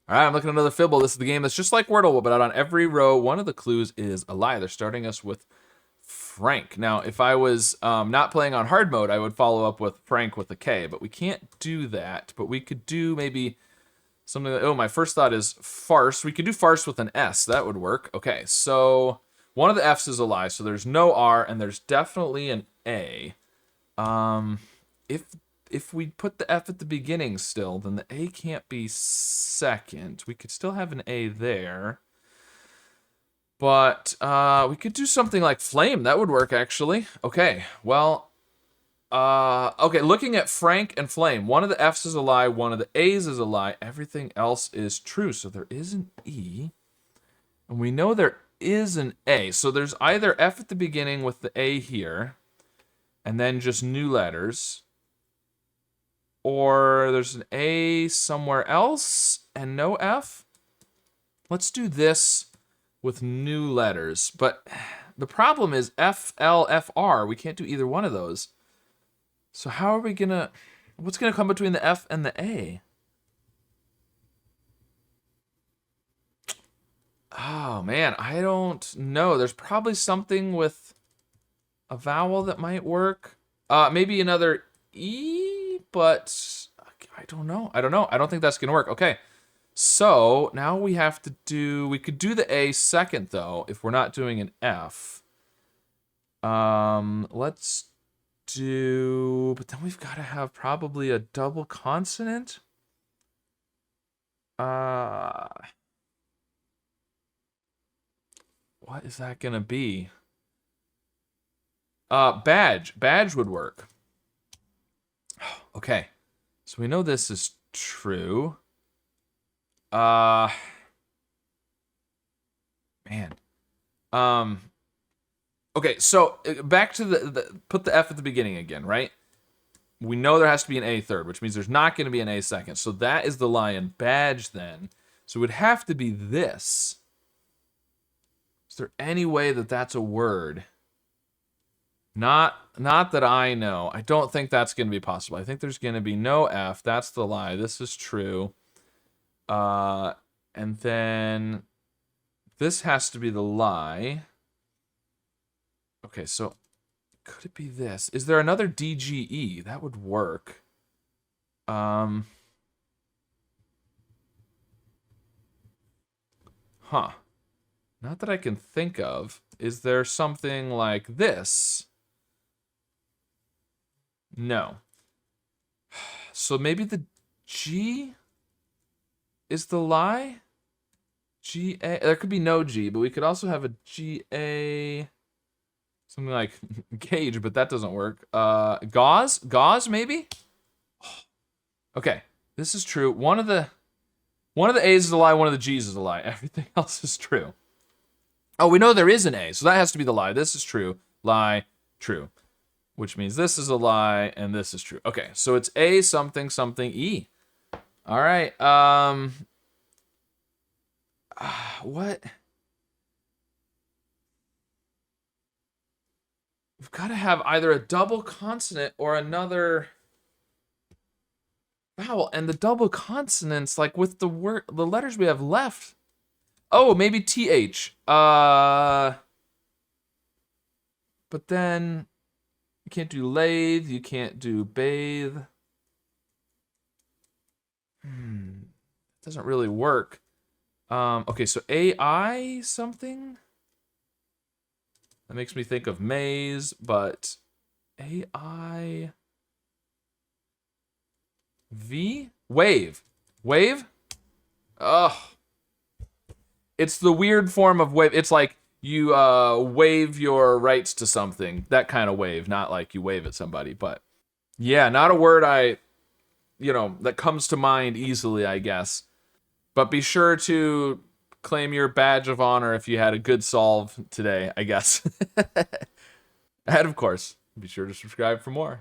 All right, I'm looking at another Fibble. This is the game that's just like Wordle, but on every row, one of the clues is a lie. They're starting us with Frank. Now, if I was not playing on hard mode, I would follow up with Frank with a K, but we can't do that. But we could do maybe something like, oh, my first thought is farce. We could do farce with an S. That would work. Okay, so one of the F's is a lie, so there's no R, and there's definitely an A. If we put the F at the beginning still, then the A can't be second. We could still have an A there. But we could do something like flame. That would work, actually. Okay, well, okay, looking at Frank and flame, one of the F's is a lie, one of the A's is a lie, everything else is true. So there is an E, and we know there is an A. So there's either F at the beginning with the A here, and then just new letters, or there's an A somewhere else and no F. Let's do this with new letters. But the problem is F, L, F, R. We can't do either one of those. So how are we gonna... What's gonna come between the F and the A? Oh, man, I don't know. There's probably something with a vowel that might work. Maybe another E, but I don't know. I don't think that's gonna work. Okay, so now we have to do, we could do the A second though, if we're not doing an F. Let's do, but then we've got to have probably a double consonant. What is that gonna be? Badge. Badge would work. Okay, so we know this is true. Man. Okay, so back to the put the F at the beginning again, right? We know there has to be an A third, which means there's not going to be an A second. So that is the lie in badge then. So it would have to be this. Is there any way that that's a word? Not that I know. I don't think that's going to be possible. I think there's going to be no F. That's the lie. This is true. And then this has to be the lie. Okay, so could it be this? Is there another DGE? That would work. Huh. Not that I can think of. Is there something like this? No. So maybe the G is the lie? G-A, there could be no G, but we could also have a G-A, something like gauge, but that doesn't work. Gauze? Gauze, maybe? Okay, this is true. One of the A's is a lie, one of the G's is a lie. Everything else is true. Oh, we know there is an A, so that has to be the lie. This is true. Lie, true. Which means this is a lie, and this is true. Okay, so it's A something something E. All right, what? We've got to have either a double consonant or another vowel, and the double consonants, like with the letters we have left. Oh, maybe TH. But then you can't do lathe, you can't do bathe. It doesn't really work. Okay, so AI something? That makes me think of maze, but AI V? Wave. Wave? Ugh. It's the weird form of wave. It's like you wave your rights to something. That kind of wave, not like you wave at somebody, but yeah, not a word that comes to mind easily, I guess. But be sure to claim your badge of honor if you had a good solve today, I guess. And of course, be sure to subscribe for more.